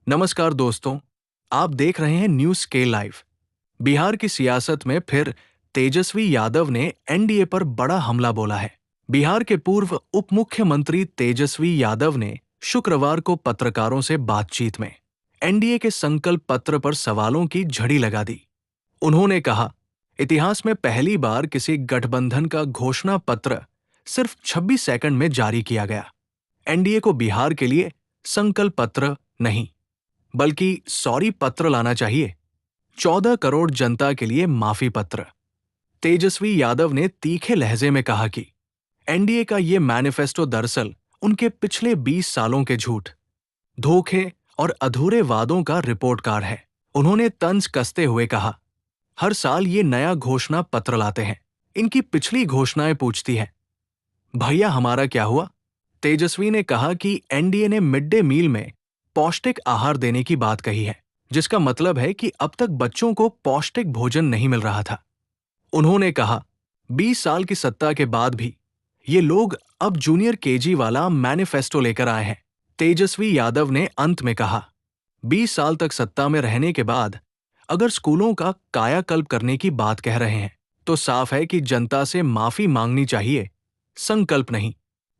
नमस्कार दोस्तों, आप देख रहे हैं न्यूज स्केल लाइव। बिहार की सियासत में फिर तेजस्वी यादव ने एनडीए पर बड़ा हमला बोला है। बिहार के पूर्व उप मुख्यमंत्री तेजस्वी यादव ने शुक्रवार को पत्रकारों से बातचीत में एनडीए के संकल्प पत्र पर सवालों की झड़ी लगा दी। उन्होंने कहा, इतिहास में पहली बार किसी गठबंधन का घोषणा पत्र सिर्फ 26 सेकंड में जारी किया गया। एनडीए को बिहार के लिए संकल्प पत्र नहीं बल्कि सॉरी पत्र लाना चाहिए। 14 करोड़ जनता के लिए माफी पत्र। तेजस्वी यादव ने तीखे लहजे में कहा कि एनडीए का ये मैनिफेस्टो दरअसल उनके पिछले 20 सालों के झूठ, धोखे और अधूरे वादों का रिपोर्ट कार्ड है। उन्होंने तंज कसते हुए कहा, हर साल ये नया घोषणा पत्र लाते हैं, इनकी पिछली घोषणाएं पूछती हैं। भैया हमारा क्या हुआ? तेजस्वी ने कहा कि एनडीए ने मिड डे मील में पौष्टिक आहार देने की बात कही है, जिसका मतलब है कि अब तक बच्चों को पौष्टिक भोजन नहीं मिल रहा था। उन्होंने कहा, 20 साल की सत्ता के बाद भी ये लोग अब जूनियर केजी वाला मैनिफेस्टो लेकर आए हैं। तेजस्वी यादव ने अंत में कहा, 20 साल तक सत्ता में रहने के बाद अगर स्कूलों का कायाकल्प करने की बात कह रहे हैं तो साफ है कि जनता से माफी मांगनी चाहिए, संकल्प नहीं।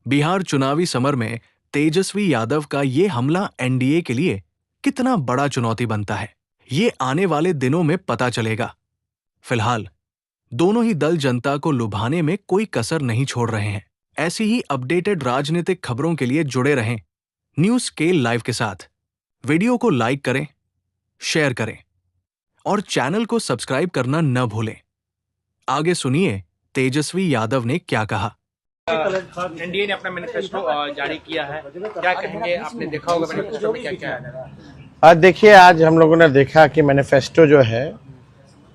बिहार चुनावी समर में तेजस्वी यादव का ये हमला एनडीए के लिए कितना बड़ा चुनौती बनता है, ये आने वाले दिनों में पता चलेगा। फिलहाल दोनों ही दल जनता को लुभाने में कोई कसर नहीं छोड़ रहे हैं। ऐसी ही अपडेटेड राजनीतिक खबरों के लिए जुड़े रहें न्यूज स्केल लाइव के साथ। वीडियो को लाइक करें, शेयर करें और चैनल को सब्सक्राइब करना न भूलें। आगे सुनिए तेजस्वी यादव ने क्या कहा। एनडीए ने अपना मैनिफेस्टो जारी किया है, क्या कहेंगे? आपने देखा होगा मैनिफेस्टो में क्या क्या है। आज देखिए, आज हम लोगों ने देखा कि मैनिफेस्टो जो है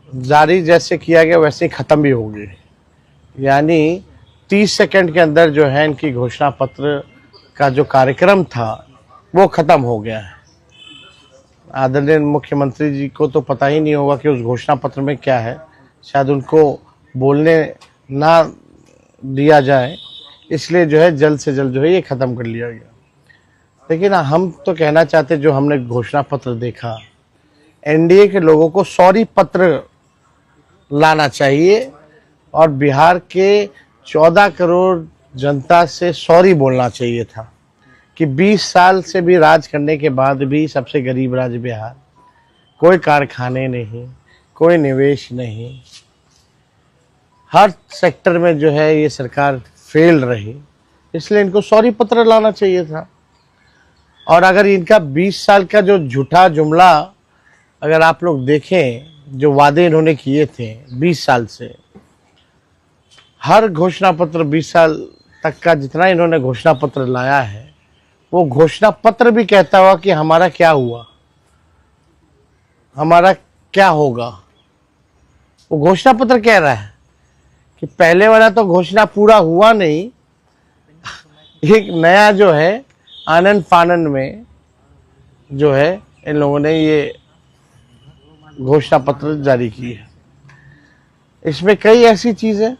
जारी जैसे किया गया वैसे ही ख़त्म भी होगी। यानी 30 सेकंड के अंदर जो है इनकी घोषणा पत्र का जो कार्यक्रम था वो ख़त्म हो गया है। आदरणीय मुख्यमंत्री जी को तो पता ही नहीं होगा कि उस घोषणा पत्र में क्या है, शायद उनको बोलने ना दिया जाए, इसलिए जो है जल्द से जल्द जो है ये ख़त्म कर लिया गया। लेकिन हम तो कहना चाहते, जो हमने घोषणा पत्र देखा, एनडीए के लोगों को सॉरी पत्र लाना चाहिए और बिहार के 14 करोड़ जनता से सॉरी बोलना चाहिए था कि 20 साल से भी राज करने के बाद भी सबसे गरीब राज्य बिहार, कोई कारखाने नहीं, कोई निवेश नहीं, हर सेक्टर में जो है ये सरकार फेल रही, इसलिए इनको सॉरी पत्र लाना चाहिए था। और अगर इनका 20 साल का जो झूठा जुमला अगर आप लोग देखें, जो वादे इन्होंने किए थे 20 साल से, हर घोषणा पत्र 20 साल तक का जितना इन्होंने घोषणा पत्र लाया है, वो घोषणा पत्र भी कहता हुआ कि हमारा क्या हुआ, हमारा क्या होगा। वो घोषणा पत्र कह रहा है कि पहले वाला तो घोषणा पूरा हुआ नहीं, एक नया जो है आनंद फानन में जो है इन लोगों ने ये घोषणा पत्र जारी की है। इसमें कई ऐसी चीज़ें,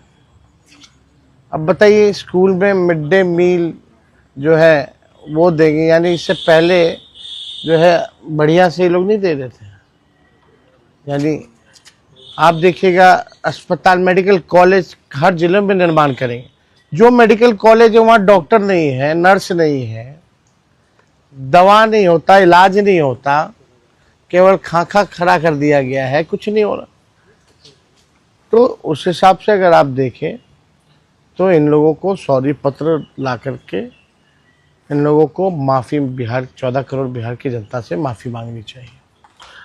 अब बताइए, स्कूल में मिड डे मील जो है वो देंगे, यानी इससे पहले जो है बढ़िया से ये लोग नहीं दे रहे थे। यानी आप देखिएगा, अस्पताल, मेडिकल कॉलेज हर जिले में निर्माण करेंगे। जो मेडिकल कॉलेज है वहाँ डॉक्टर नहीं है, नर्स नहीं है, दवा नहीं होता, इलाज नहीं होता, केवल खाका खड़ा कर दिया गया है, कुछ नहीं हो रहा। तो उस हिसाब से अगर आप देखें तो इन लोगों को सॉरी पत्र ला करके इन लोगों को माफ़ी, बिहार 14 करोड़ बिहार की जनता से माफ़ी मांगनी चाहिए।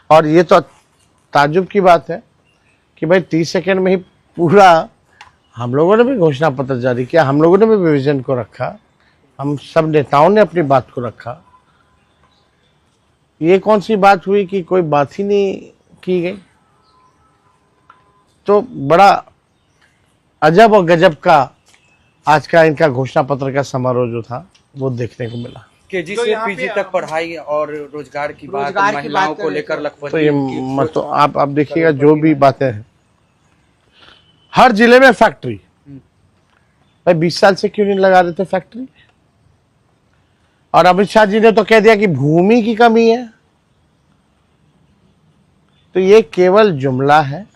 और ये तो ताज्जुब की बात है कि भाई 30 सेकंड में ही पूरा, हम लोगों ने भी घोषणा पत्र जारी किया, हम लोगों ने भी विजन को रखा, हम सब नेताओं ने अपनी बात को रखा। ये कौन सी बात हुई कि कोई बात ही नहीं की गई? तो बड़ा अजब और गजब का आज का इनका घोषणा पत्र का समारोह जो था वो देखने को मिला। केजी से पीजी तक पढ़ाई और रोजगार की बात, महिलाओं को लेकर लखपति, तो ये तो आप देखिएगा, जो भी बातें हैं, हर जिले में फैक्ट्री, भाई 20 साल से क्यों नहीं लगा रहे थे फैक्ट्री? और अमित शाह जी ने तो कह दिया कि भूमि की कमी है। तो ये केवल जुमला है।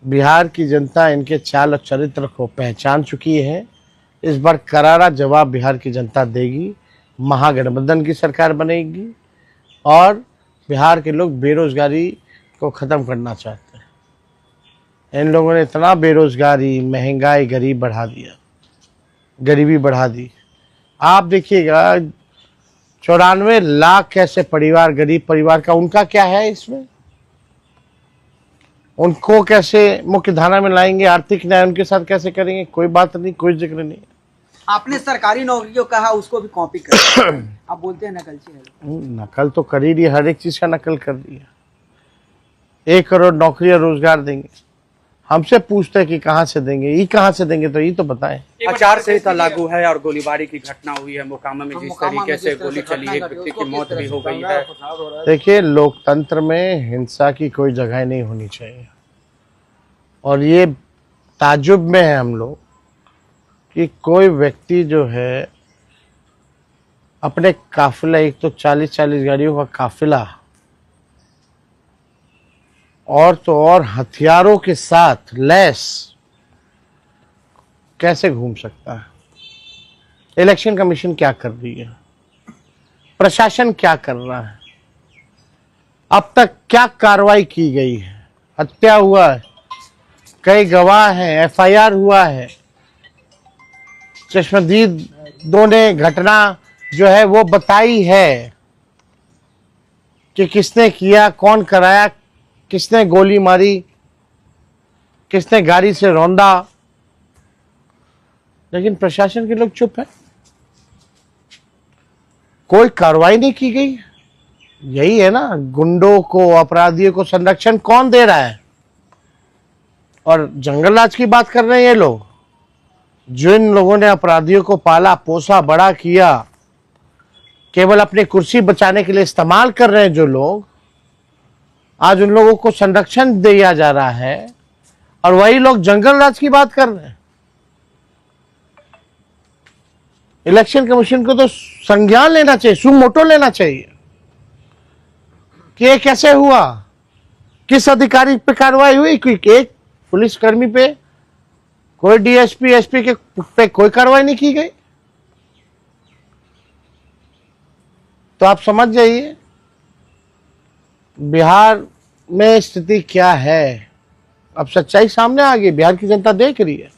बिहार की जनता इनके चाल और चरित्र को पहचान चुकी है। इस बार करारा जवाब बिहार की जनता देगी। महागठबंधन की सरकार बनेगी और बिहार के लोग बेरोजगारी को ख़त्म करना चाहते हैं। इन लोगों ने इतना बेरोजगारी, महंगाई, गरीबी बढ़ा दी। आप देखिएगा 94 लाख ऐसे परिवार, गरीब परिवार का, उनका क्या है इसमें? उनको कैसे मुख्य धारा में लाएंगे? आर्थिक न्याय उनके साथ कैसे करेंगे? कोई बात नहीं, कोई जिक्र नहीं। आपने सरकारी नौकरी जो कहा उसको भी कॉपी कर आप बोलते हैं नकलची है। नकल तो कर ही रही है, हर एक चीज का नकल कर दिया। 1 करोड़ नौकरी और रोजगार देंगे, हमसे पूछते हैं कि कहाँ से देंगे, ये कहाँ से देंगे, तो ये तो बताएं। आचार संहिता लागू है और गोलीबारी की घटना हुई है मोकामा में, जिस तरीके से गोली चली, एक व्यक्ति की मौत भी हो गई है। देखिए, लोकतंत्र में हिंसा की कोई जगह नहीं होनी चाहिए और ये ताजुब में है हम लोग कि कोई व्यक्ति जो है अपने काफिला, एक तो 40-40 गाड़ियों का काफिला और तो और हथियारों के साथ लैस कैसे घूम सकता है? इलेक्शन कमीशन क्या कर रही है? प्रशासन क्या कर रहा है? अब तक क्या कार्रवाई की गई है? हत्या हुआ है, कई गवाह हैं, FIR हुआ है। चश्मदीदों ने घटना जो है वो बताई है कि किसने किया, कौन कराया, किसने गोली मारी, किसने गाड़ी से रौंदा, लेकिन प्रशासन के लोग चुप है। कोई कार्रवाई नहीं की गई। यही है ना, गुंडों को, अपराधियों को संरक्षण कौन दे रहा है? और जंगल राज की बात कर रहे हैं ये लोग। जिन लोगों ने अपराधियों को पाला पोसा बड़ा किया, केवल अपनी कुर्सी बचाने के लिए इस्तेमाल कर रहे हैं जो लोग, आज उन लोगों को संरक्षण दिया जा रहा है और वही लोग जंगल राज की बात कर रहे हैं। इलेक्शन कमीशन को तो संज्ञान लेना चाहिए, सुमोटो लेना चाहिए कि ये कैसे हुआ, किस अधिकारी पे कार्रवाई हुई। एक पुलिसकर्मी पे, कोई DSP SP के पे कोई कार्रवाई नहीं की गई। तो आप समझ जाइए बिहार में स्थिति क्या है। अब सच्चाई सामने आ गई, बिहार की जनता देख रही है।